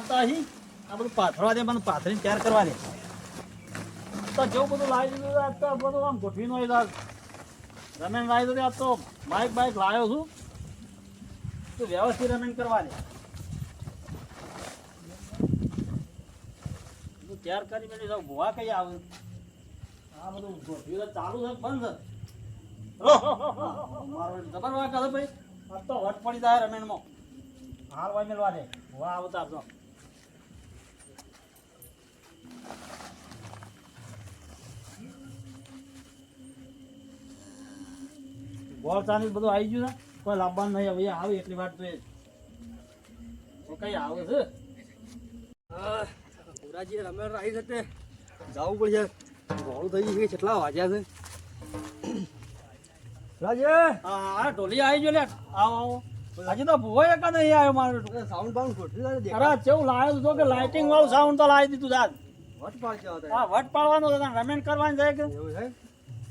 આવતા અહીં આ બધું પાથરવા દે, મને પાથરીને તૈયાર કરવા દે. તો જેવું બધું લાવી દીધું આજ તો બધું આમ ગોઠવીને હોય આજ રમેન લાવી દીધું. આજ તો બાઇક લાવ્યો છું, તું વ્યવસ્થિત રમેન કરવા દે. તૈયાર કરી મેળવી જાવ ભૂવા કઈ આવે. આ બધું ગોઠવી ચાલુ છે બંધ છે. મારો જબર વાત કરે ભાઈ, આજ તો વટ પડી જાય રમેનમાં. હાલ વાય મેળવા દે, ભૂવા આવતા આપજો. ગોળ ચાની બધું આવી ગયું ને, કોઈ લાવવાનું નહીં. હવે આવે એટલી વાત તો કઈ આવે છે. પુરાજી રમે રાહી સાથે જવું પડશે. મોડું થઈ ગયું છે, કેટલા વાગ્યા છે? રાજે હા ઢોલી આવી ગયો લે. આવો આવો. હજી તો ભૂવો એક નહીં આવ્યો મારો. સાઉન્ડ બાઉન્ડ ખોટું અરે કેવું લાવ્યો તો કે લાઇટિંગ વાળું સાઉન્ડ તો લાવી દીધું દાદ. વટ પાડ્યો હતો. હા વટ પાડવાનો હતો, રમેન કરવાની જાય કે એવું છે?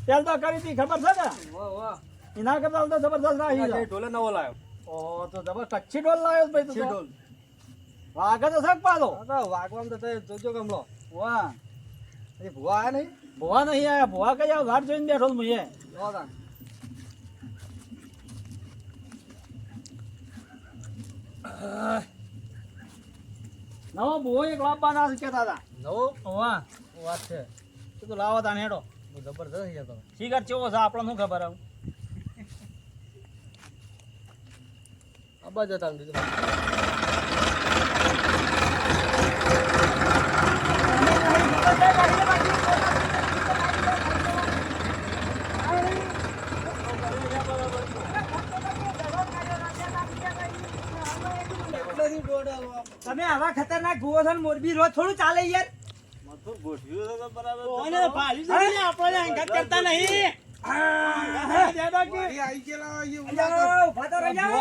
તેલ તો કરી હતી ખબર છે ને. વાહ વાહ. એના કરતા તો જબરદસ્ત રાખી એ ઢોલે નવો લાવ્યો. ઓહો તો જબર કચ્છી ઢોલ લાવ્યો ભાઈ તું. ઢોલ. વાઘ તો શક પાડો. વાગવામાં તો તે જોજો કમલો. વાહ એ ભુવા આયા નહીં? ભૂવા નહીં આવ્યા. ભૂવા કઈ આવ વાટ જોઈને બેઠો હું એ. જો તાન. નવો ભૂવો એક લાવવાના છે કેતા હતા. નવો વાહ વાત છે. તું લાવો તાને હેડો. જબરદસ્ત થઈ જતો. શિખર ચેવો છે આપણને શું ખબર આવું. અબા જતા બીજું. તમે આવા ખતરનાક ભૂવો છો ને મોરબી રોજ થોડું ચાલે યાર. ઓને ભાળી છે ને આપણે અંગત કરતા નહીં. અલ્યા, ઊભા તો રહી જાઓ.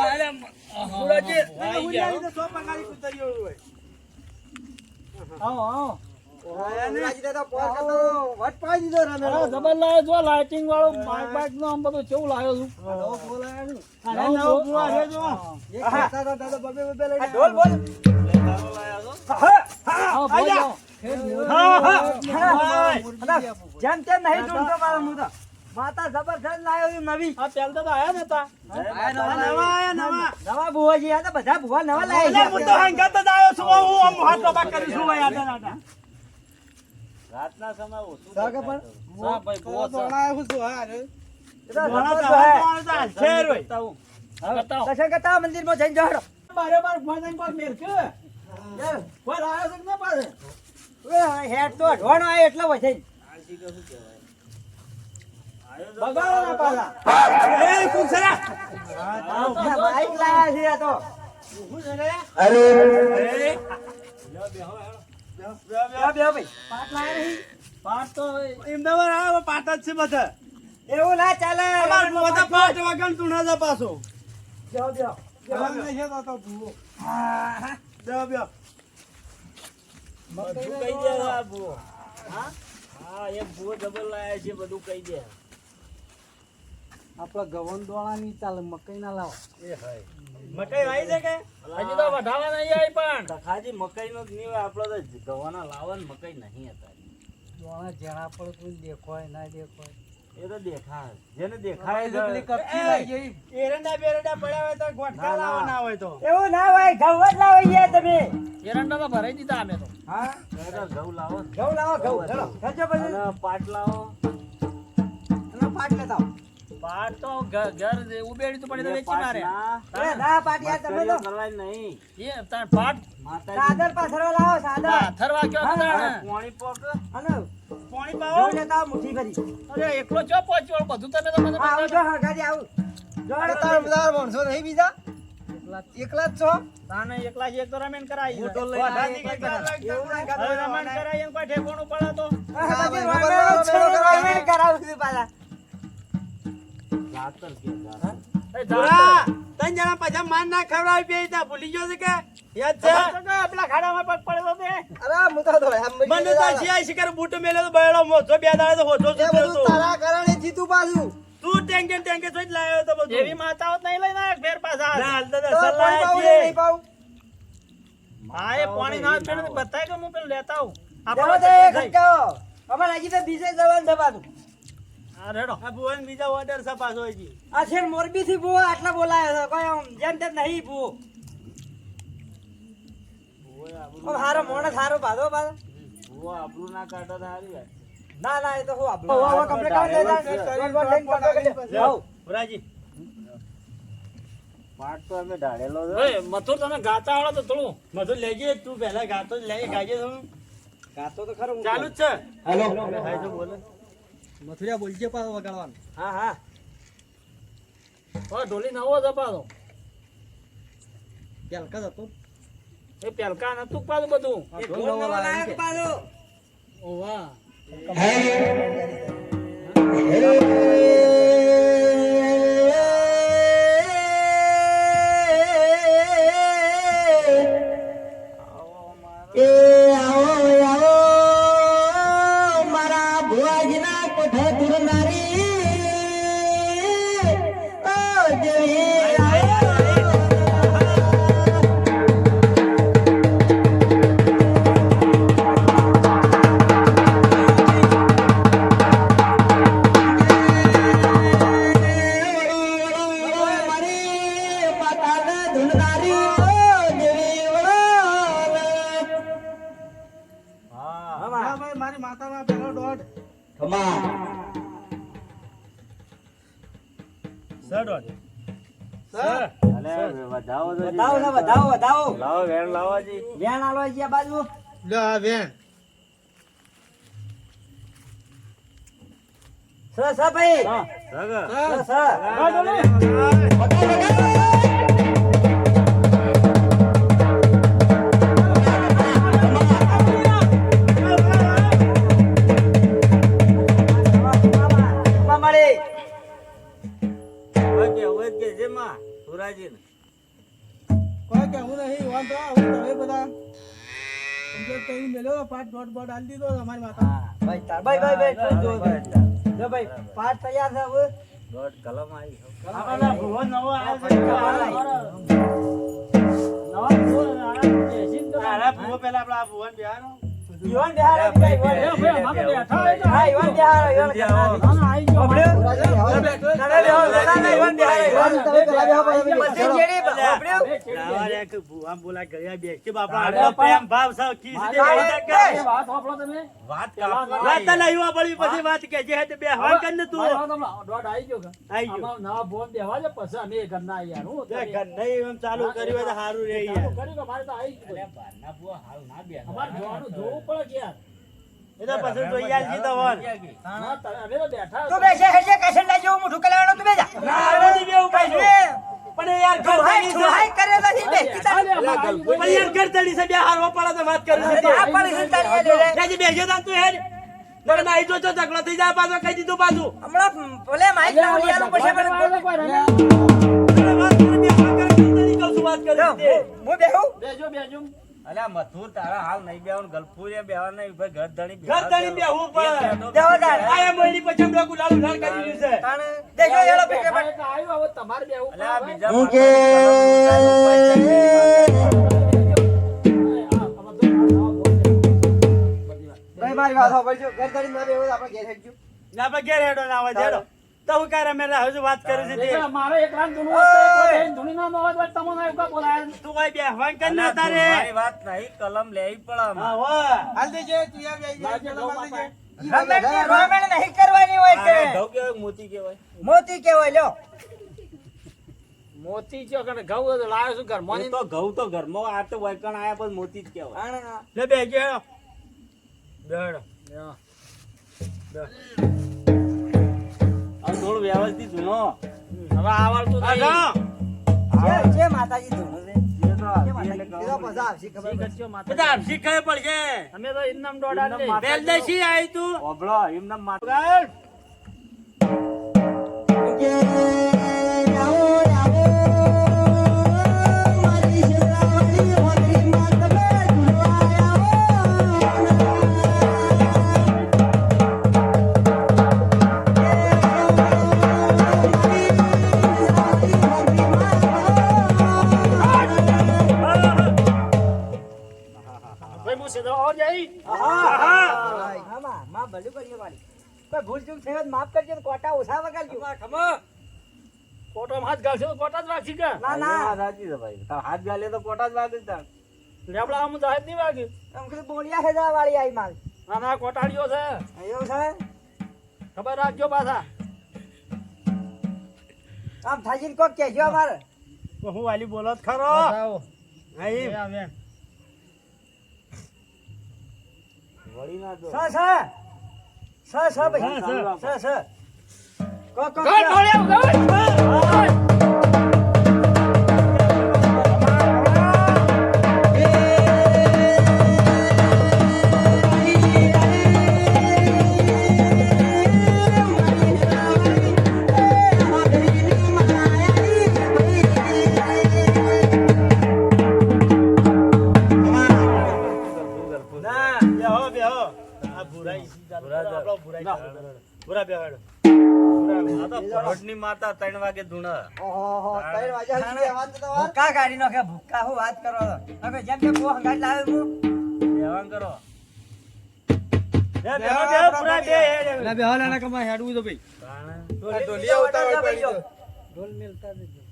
પુરાજી તમે ઉલ્યા તો સો પગારી કૂતરીઓ હોય. આવો આવો. પુરાજી દાદા પોર કરતો વટ પાડી દીધો રમે. અરે જબર લાવ્યો જો લાઇટિંગ વાળું બાઇક નું આમ બધું કેવું લાવ્યો છું. નવો બોલાયા ને. અરે નવો ભૂવા છે જો. એક ખાતા હતા દાદા બબે બબે લઈને આ ઢોલ બોલ. આવો ભૂવા જાઓ. જેમ તેમ નહીં ઢૂંઢતો મારો હું તો. માતા જબરજસ્ત લાવ્યો છું નવી. આ તેલ તો આયા ને તા. નવા ભૂવાજી આ તો બધા ભૂવા નવા લાવી છે. હું તો અંગત જ આવ્યો છું. હું આમ હાથ તો બાક કરી છું ભાઈ આટા આટા. રાતના સમય ઓછું સાગા પણ સા ભાઈ બહુ તો લાયા હું શું હા રે. એ તો જબરજસ્ત હે. શેર હોય તાવું બતાવો દર્શન કરતા મંદિરમાં જઈને જાડો. બારે બાર ભજન પર મેલ કે કોઈ લાયો છે કે ના પાડે. હેડ તો અઢવાણો આવ્યો એટલે વધે. બગાડો ના પાડા. બાઈક લાયા છે આ તો. બે ભાઈ પાટ લાયા નહીં. પાટ તો એમ દવા આ પાટા જ છે બધા. એવું ના ચાલે. બધા પાટ વાગણ તું ના જા પાછો. જાઓ, જાઓ. હા નહીં તો ભૂવો. જાવ બ્યો. બધું કહી દે આ ભૂવો. હા હા એક ભૂવો ડબલ લાયા છે બધું કહી દે. આપડા ગવન દોણા ની ચાલે મકઈ ના લાવો. એ હાય મકાઈ વાઈ છે કે? હજી તો વઢાવા નહીં આવી પણ ખાજી મકાઈ નો જ નહીં હોય. આપડે તો ગવાના લાવવા મકાઈ નહીં હતા. દોણા જેણા પર કોઈ દેખાય ના દેખાય. એ તો દેખાય જેને દેખાય ખાય પેલી કપચી લાગી ગઈ. એરંડા બેરંડા પડ્યા હોય તો ગોટકા ના, ના. લાવવાના હોય તો. એવું ના હોય ઘઉં જ લાવો યાર તમે. એરંડા તો ભરાઈ દીધા અમે તો. હા ઘઉં લાવો ઘઉં લાવો ઘઉં. ચલો ખર્ચો પછી. અને પાટ લાવો. અને પાટ લેતા આવો. પાટ તો ઘર ઉબેડી તો પડી તો વેચી મારે. અરે ના પાટ યાર તમે તો એ તાર પાટ સાદર પાથરવા લાવો સાદર. પાથરવા કયો હા, તાણે? હા. અને પાણી ઘઉં પાવો. લેતા આવો મુઠ્ઠી ભરી. અરે એકલો ચો પહોંચ્યો બધું તમે તો મને હા, આવું જો હરગાજી આવું. જો તાર બધા માણસો નહીં બીજા એકલા જ છો. તાને એકલા જ એક તો રમેન કરાઈ મોટો છે. લઈને વાઢાજી એકલા કઈ જ એવું ના હવે કરવાનું. રમેન કરાઈ એને કોઈ ઠેકોણું પડે તો હરગાજી હા, વાળો છે, કરાવો. રમેણ કરાવું છું પાછા. એ પૂરા, ત્રણ જણા પાછા માન ના ખવડાવી બે ત્યાં ભૂલી ગયો છે કે યાદ છે? પેલા ખાડામાં પગ પડેલો તે અરે હું તો આમ મને તો શિયાળ શિકાર બૂટ મેલ્યો તો બળેલો મોજો બે દાડે તો હોજો એ બધું તારા કારણે જીતું પાછું. તું ટેન્કે સોચ લાયો તો બધું. એવી માતાઓ જ નહીં લઈને આવ્યા ફેર પાછા ના, હાલ તો તો સલાહ કોઈ પાઉં છે. નહીં પાઉં. હા એ પાણી ના પેલું બતાય કે હું પેલું લેતા આવું જવા દે ખટકાઓ અમાર હજી તો બીજે જવાનું છે પાછું હા રેડો આ ભુવન બીજા ઓર્ડર છે પાછો હજી. આ છે મોરબી થી ભૂવો આટલા બોલાયો છે કોઈ આમ જેમ તેમ નહીં ભૂવો હારો મોણસ હારો બાધો બાધો ભુવો આબરૂ ના કાઢો તો હારી વાત. ના ના એ તો હું આપણો હવે કમ્પ્લીટ કરી દે ભુરાજી પાટ તો અમે ઢાળેલો છે. ઓય મથુર તમે ગાતા આવડો તો થોડું મધુ લેજે તું પહેલા ગાતો જ લઈ ગાજે તું. ગાતો તો ખરો ચાલુ જ છે. હેલો ભાઈ તો બોલે. મથુરિયા બોલજે પાછો વગાડવાનું હા હા ઓય ઢોલી નવો દબાતો પેલકા જતો એ પેલકા નતું પાછું બધું એ ઢોલ નવો લાયો પાછો ઓ વાહ મારી માતામાં પેલો દોઢ વધાવો છે વધાવો લાવો વેણ લાવો જી. વેણ આલો ગયા બાજુ સ ભાઈ સ કોઈ કેવું નહીં વાંધો હવે તમે બધા કમ્પ્લીટ કરી મેલ્યો પાટ દોઢ બોટ આલી દીધો અમારી માતા. ભાઈ તાર ભાઈ જો ભાઈ પાઠ તૈયાર છે હવે દોઢ કલમ આવી. આપણા ભુવન નવો આવ્યો છે નવા ભુવન આયા બેસીને તો અરે ભુવો પેલા આપડા ભુવન બિહારો. ઈવન બિહાર ભાઈ ભાઈ અમારે બેઠા હોય તો હા ઈવન બિહાર ઈવન ના ના આઈ ગયો ભુવા બોલા ગયા બેસી બાપા પ્રેમ ભાવ સાવ ખીસ દે વાત હોપલો તમે વાત વાત લાવ્યો પડી પછી વાત કે જે હે બે હવા કર ને તું દોડ આઈ ગયો કે આઈ ગયો. આમાં નવા બોન દેવા છે પછી અમે ઘરના યાર હું બે ઘર નહીં એમ ચાલુ કર્યું હોય તો સારું રહે યાર. કરી તો મારે તો આઈ ગયો બારના ભુવા હાલ ના બે અમારે જોવાનું જોવું પડે કે યાર એ તો પછી જોઈ આલ જી તો વન. હા અમે તો બેઠા તું બેસે હેજે કશન ના જેવું મોઢું કલાવાનો તું બેજા ના નથી બેવું પાછું. પણ યાર ઘર તળી છે. હાય કરે તો નહીં બેસતી તારી પણ યાર ઘર તળી છે બે હારવા પડે તો વાત કરી છે. આ પાડી સંતાડી દે રાજી બેસજો તાન તું હેડ. મને માઈ જો છો ઝઘડો થઈ જાય પાછો કહી દીધું પાછું. હમણાં ભલે માઈક ના ઓલિયાનું પછી પણ અરે વાત કરી બે વાત કરી તરી કહું છું વાત કરી દે. હું બેહું બેજો બેજો અલ્યા મથુર તારા હાલ નહીં બેવાનું ગલફુરે બેવા નહીં ભાઈ ઘર ધણી બેહવું પડે. જવાદાર આયા મોઈની પછી હમણાં ગુલાલ ઉધાર કરી દીધું છે. તાણે દેજો હેડો ભેગે પણ એટલે આવ્યો હવે તમારે બેવું અલ્યા બીજા ભાઈ મારી વાત સાંભળજો ઘર તડી ના બેહો આપણે ઘેર હેડજો ના પણ ઘેર હેડો ના હોય હેડો. તો હું કરે મેં હજુ વાત કરું છું તે. મારે એક રાત ધૂનું હોય તો ધૂની ના હોય તો તમને એક બોલાય તું કોઈ બેહવાન કર ના તારે. મારી વાત નહીં કલમ લેવી પડે. હા હો. હાલ દેજે તું યા બેહી જા કલમ લેજે. રોમેણ નહીં કરવાની હોય કે ઘઉં કેવાય મોતી કેવાય. મોતી કેવાય લ્યો મોતી છે કે ઘઉં લાવ્યો છું ઘર મને તો ઘઉં તો ઘરમાં આ તો વૈકણ આયા પણ મોતી જ કેવાય. આણા લે બેહજો હેડો. બેહડો. આ થોડું વ્યવસ્થિત સુનો. હવે આવડતું આ નહીં છે માતાજી ધૂણું છે એ તો છે માતાજી એ તો પછા આવશે ખબર પડશે. શીખજો માતા. બધા આપસી ખબર પડશે. અમે તો ઇનામ દોડા લે બેલ દશી આવી તું. ઓબળો એમને માતા. ભૂલ થઈ હોય તો માફ કરજો ને કોટા ઓછા વગાડજો. કોટો હાથ ગાલશે તો કોટા જ વાગશે કે ના ના સાચી છે ભાઈ તાર હાથ ગાલે તો કોટા જ વાગે તાર લેબડા આમ સાહેબ નહીં વાગે એમ કીધું બોલિયા હેજા વાળી આવી માલ. ના ના કોટાડીઓ છે એવું છે ખબર રાખજો પાછા આમ થાજીને કોક કહેજો અમારે. હું વાલી બોલો જ ખરો આવો અહીં આવે વળી ના દો સ ભાઈ સ કોક કોક ગળ ઢોળ્યા ગળ ના બેહો બેહો આ ભુરાઈ આપણો ભુરાઈ ભુરા બેહાડો આ તો ફરોડની માતા 3 વાગે ધૂણા ઓહો 3 વાગ્યા સુધી વાત તો ભૂકા કાઢી નાખે ભૂકા હું વાત કરો હવે જેમ કે બો હંગાટ લાવે હું બેવાન કરો બેહો બેહો ભુરા બે લા બે હાલાના કમા હેડવું તો ભાઈ ઢોલિયા ઉતાવળ પડી ગયો ઢોલ મેલતા દેજો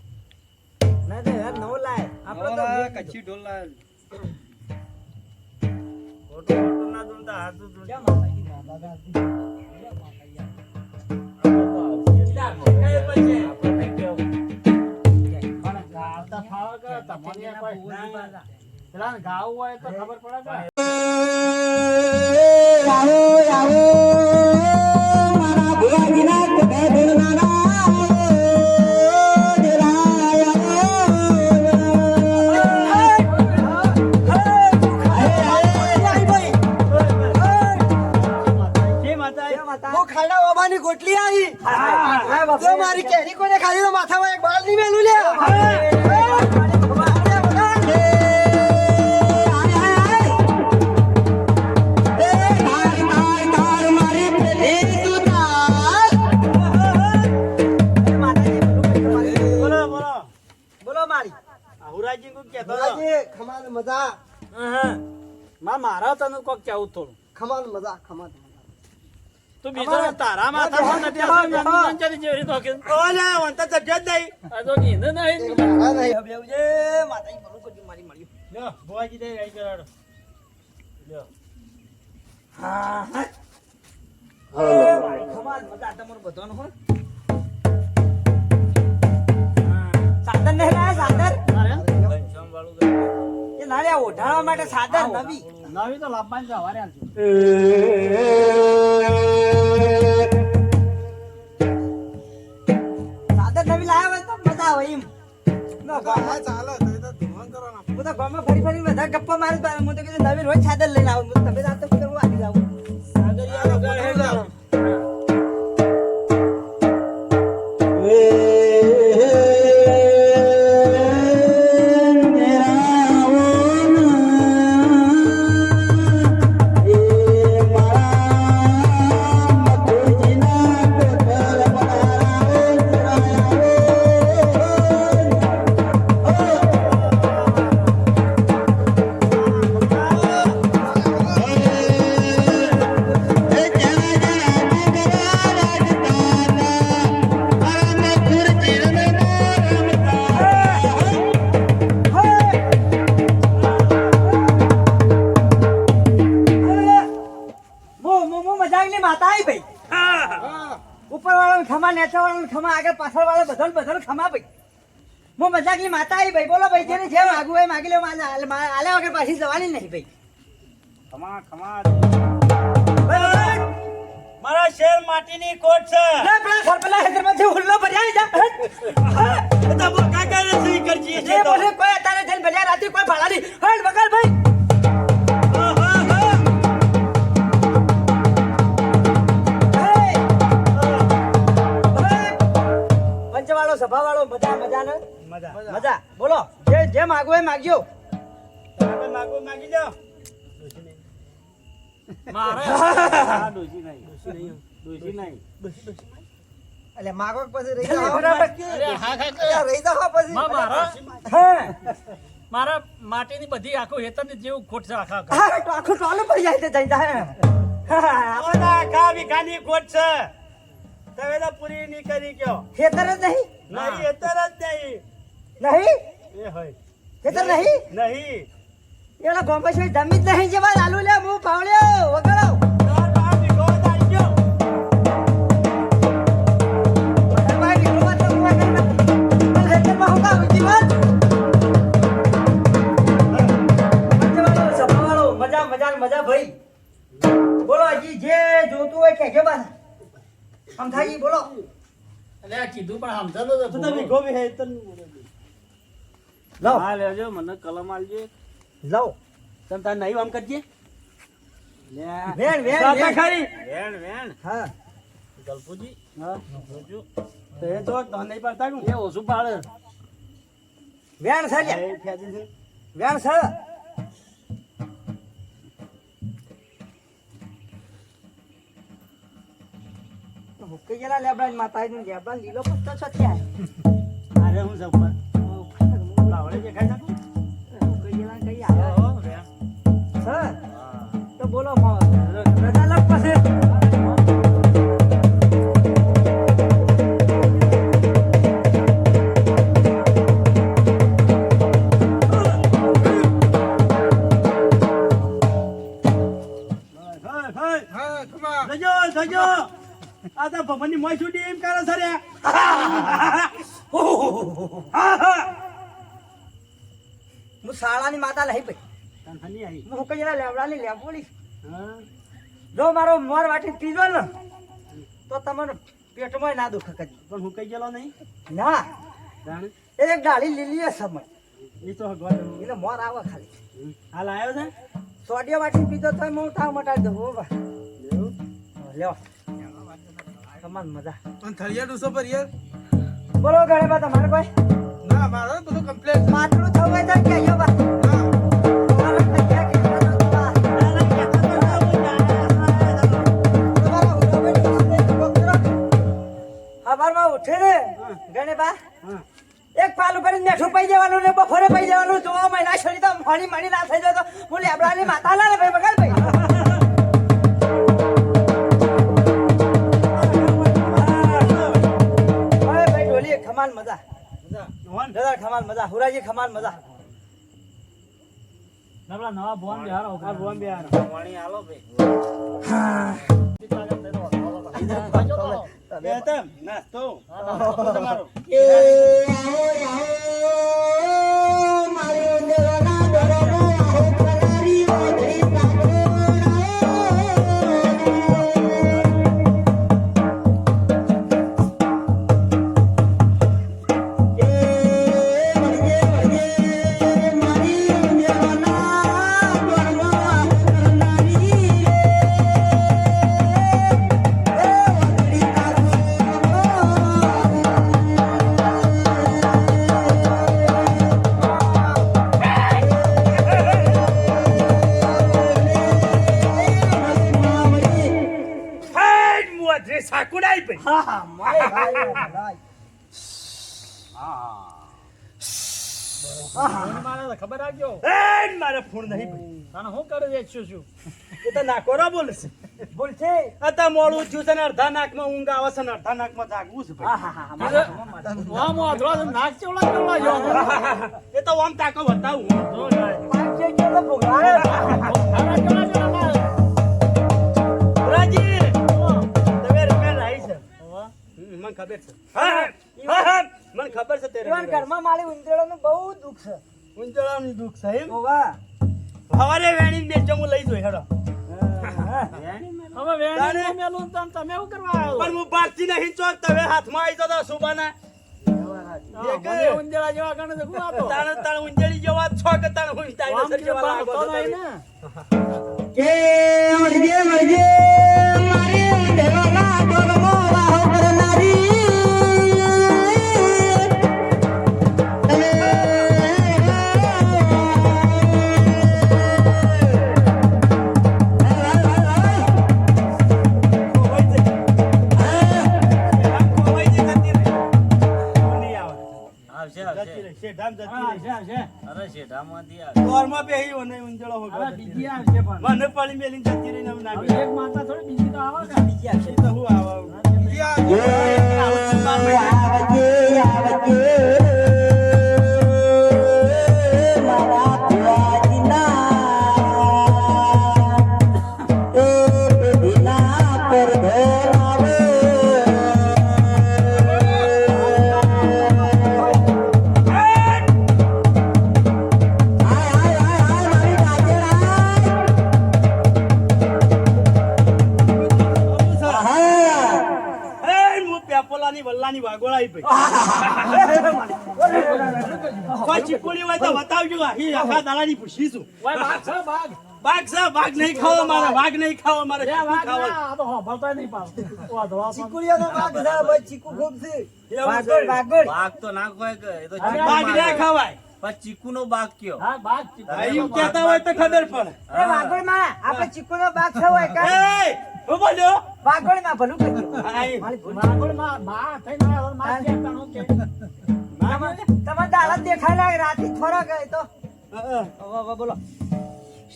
ના દે યાર નવો લાય આપણે તો કચ્છી ઢોલ લાય ખોટું ખોટું ના ધૂણતા હાથ ધૂણ કેમ માતાજી બાબા ગાતી ગાવતા ફાવા કે તમને કોઈ પેલા ગાવ હોય તો ખબર પડે કે ગોટલી આવી તો મારી કેરી કોને ખાલી તો માથામાં એક બાલ ની મેલું લે બોલો બોલો બોલો મારી હુરાજી કો કેતો ખમાન મજા મારા તને કોક કેવું થોડું ખમાન મજા ખમાન તું બીજો તારા માથામાં નથી આવતું મંચરી જેવી તો કે ઓલા વંતા ચડ્યો જ નહીં આ તો નીંદ નહીં માતાજી ભલું કરજો મારી મળ્યું લ્યો ભુવાજી દે આઈ કરાડો લ્યો ખમાન મજા તમારું બધાનું હોય સાદર નહીં લાયા સાદર ઘનશ્યામ વાળું એ નાળે ઓઢાડવા માટે સાદર નવી નવી તો લાવવાની જવારે આલજો સાદર નવી લાયા હોય તો મજા આવે એમ હું તો ગામમાં ફરી ફરી બધા ગપ્પા મારે હું તો કીધું નવી રોજ સાદર લઈને આવું તમે રાત તો હું આવી જાઉં સાગરિયાનો ઘર હે જાવ માતા આવી ભાઈ ઉપર વાળા ખમા નેચા વાળા ખમા આગળ પાછળ વાળા બધા ખમા ભાઈ હું મજાકની માતા આવી ભાઈ બોલો ભાઈ જેને જેમ આગુ હોય માગી લે આલે વગર પાછી જવાની નહીં ભાઈ ખમા ખમા મારા શેર માટીની કોટ છે પેલા હેદરમાંથી હુલ્લો ભર્યા જા બધા બોલ કાકા ને સહી કરજી છે તો બોલે કોઈ અત્યારે જઈને ભર્યા રાતી કોઈ ભાડા નહીં હળ બગાડ ભાઈ પંચવાળો સભાવાળો મજા મજા બોલો જે માગો એ માગજો તમે માગો માગી જાઓ મારે આ ડોસી નહીં એટલે માગો પછી રહી અરે હા ખા રહી જાવ પછી મારા માટીની બધી આખું હેતરની જેવું ખોટ છે આખા આખું ટોલો પડી જાય તે જઈ જાય ઓલા કા વિકાની કોટ છે તમે તો પૂરી નહીં કરી કયો ખેતર જ નહીં નહીં એતર જ નહીં નહીં એ હોય ખેતર નહીં નહીં એલા ગોંબેશ્વરી જમી જ નહીં જેવા આલુ લે હું પાવળ્યો વગાડો ચાર પાંચ વીઘો આવી ગયો ભાઈ વિક્રમા તો હું આગળ નથી ખેતરમાં હું કામ જીવન મજા મજા મજા ભાઈ બોલો હજી જે જોતું હોય કહેજો બસ સમજાજી બોલો એટલે આ કીધું પણ સમજાતો તો વીઘો બી હે તન લાવ હા લેજો મને કલમ આલજો લાવ તમ તાર નહીં આમ કરજે વેણ વેણ સાતા વેણ ખારી વેણ વેણ હા ગલપુજી હા જોજો તો એ જો તો નહીં પાડતા નું એ ઓછું પાડે વેણ છે લ્યા. એ ફેજી છે વેણ છે હુક્કે ગયેલા લેબડા માતા નું લેબડા લીલો પત્તો છો ત્યાં અરે હું જબર લાવડે જે ખાઈ નાખું હુક્કે ગયેલા કઈ આવ્યા ઓહો, વેણ. છે હા. તો બોલો રજા લગ પછી ભાઈ ભાઈ હા ખમા જજો જજો આ તો ભમની મોય છૂટી એમ કરે છે રે હું શાળાની માતા લઈ ભાઈ તન હની આવી હું હુક્કે ગયેલા લેબડાની લેબોડી હા જો મારો મોર વાટી પીધો ને તો તમને પેટમાં ના દુખે કદી પણ હું કઈ ગયેલો નહીં ના જાણે એક ડાળી લીલી સમય એ તો ગોળ એટલે મોર આવે ખાલી હાલ આવ્યો છે સોડિયા વાટી પીધો તો હું ઠાવ મટાડી દઉં હો બા એવું લ્યો તમાર મજા પણ થળિયા ડૂસો પર યાર બોલો ગણે બા તમારે કોઈ ના મારો બધું કમ્પ્લીટ માટલું થવું હોય તો કહેજો બા હા તમારે કઈ કે બા સવારમાં ઉઠે ને ગણે બા હા એક પાલું કરીને મેઠું પઈ જવાનું ને બપોરે પઈ જવાનું જોવા મહિના છોડી તો મારી મણી ના થઈ જાય તો હું લેબડાની માતા ના ને ભાઈ બગાડ ભાઈ અરે ભાઈ ઢોલી ખમાન મજા હોન દાદા ખમાન મજા હુરાજી ખમાન મજા નબળા નવા ભોન બિહારો આ બોમ બે આનો વાણી આલો બે એ તમ નાસ્તો તમારો ફાઈટ મોદરે સાકુડાઈ પઈ હા હા માય ભાઈ મારે તો ખબર રાખજો એ મારે ફોન નહીં પઈ તને હું કરી વેચ્યું છું એ તો નાકોરો બોલશે બોલ છે અતા મોડું થયું છે ને અડધા નાકમાં ઊંઘ આવે છે ને અડધા નાકમાં જાગવું છે હા ભાઈ હા હા વામ વાધળો છે, નાક ચેવડા ચેવડા જો એ તો આમ તાકો બતાવું જો જાય. પાંચ જે કેલો ભોગવાડે નાક ચેવડા ચેવડા મારે. રાજી તમે રમેલ આવી છે વાહ. મને ખબર છે હા હા મને ખબર છે તેરે ઈવન ઘરમાં મારી ઉંદરડાનું બહુ દુઃખ છે ઊંચળાનું દુઃખ છે એમ ઓવા હવારે વેણી બેચો હું લઈ જોઈ હેડો હવે વેણી મેલું તમ તમે એવું કરવા આવ્યો પણ હું બારથી નહીં ચોક તમે હાથમાં આવી જતો સુબાના હા, મને ઊંધેડા જેવા ગણે છે, કોણ હતો? તાણ તાણ ઊંચળી જેવા છો કે તાણ હું આમ ડાયનોસર કે જેવા બાર લાગો તો છો નહીં તમે. ને. કે મળજે મળજે મારી ઉંદરડા ગોરમો વાહો કરનારી ખોવાઈ જાય. ખોવાઈ જાય જતી રહે. નહીં આવે. આવશે, જતી આવશે. રહે. શેઢામ જતી હા, રહે. આવશે, આવશે. અરે શેઢામાંથી આવશે. દોરમાં બેહી અને ઊંચળો હોગો અરે જતી બીજી રહે. આવશે પણ. મને પડી મેલીને જતી રહીને આમ ના હવે બેહી. એક માતા થોડી બીજી તો આવે કે? બીજી આવશે એ તો હું આવા હા, બીજી આ હું પેપોલાની વલ્લાની વાગોળા આવી ભાઈ કોઈ ચીપોડી હોય તો બતાવજો આખા દાડાની પૂછીશું ઓય બાગ છે બાગ વાઘ નહીં ખાવો મારે વાઘ નહીં ખાવો મારે એ ચીકુ વાગ ખાવો ના, આ તો હોભળતાય નહીં પાછું. ઓ ધોળા પણ. ચીકુડીયાનો ભાગ છે ભાઈ, ચીકુ ખૂબ છે. એવું વાગડ છે. વાગડ બાગ તો ના કોઈ કે એ તો અરે, ચીકુ વાઘ મારે. ના ખવાય પણ ચીકુનો બાગ કયો હા, બાગ ચીકુ. હા, એવું કહેતા હોય તો ખબર પડે એ વાગડમાં આપણે ચીકુનો ભાગ છે હોય કાં? એ હું બોલ્યો વાગડમાં ભલું કર્યું. હા, એ. મારી ભૂલ. માગોળમાં બા થઈને આવ્યો, માં કે તાણું કે. તમારે દાડા દેખાય ના રાતી થોડાક એ તો હા, હવે બોલો.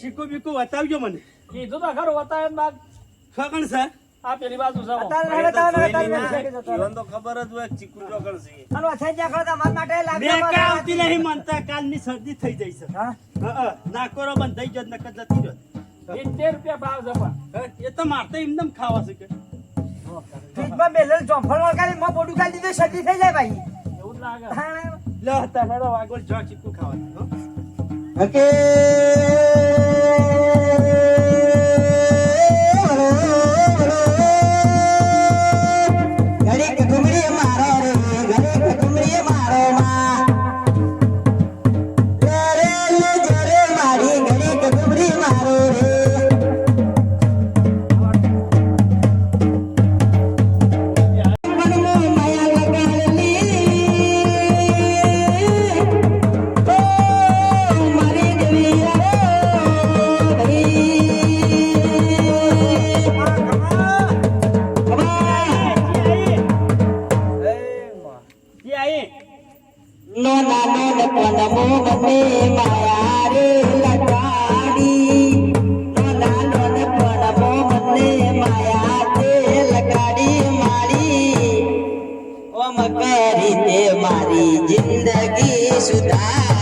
શીકુ બીકુ બતાવજો મને કીધું તો ખરું બતાવે ને બાગ. ખગણ સર આ પેલી બાજુ છે. અત્યારે એ હવે તો તમે જોઈ તમે લીધા. છેડી દો તો. ઈવન તો ખબર જ હોય કે ચીકુ ચોકડ છે અને વસાઈ જ્યાં ખરો તમારા માટે મેં લાગ્યો કાંઈ આવતી નહીં માનતા કાલની શરદી થઈ જાય છે હા? નાકોરો બંધ થઈ જત નકર જતી રહ્યો 70 રૂપિયા ભાવ છે પણ. એ તો મારતા એમને ખાવા છે કે ફ્રીજમાં મેલેલ ચોંફળ વળગાડી માં બોડું કાઢી દીધું, શરદી થઈ જાય ભાઈ. એવું જ લાગે. હા. લો તને તો વાગોળ જો ચીકુ ખાવાનું હો. એ આઈ મારી જિંદગી સુધાર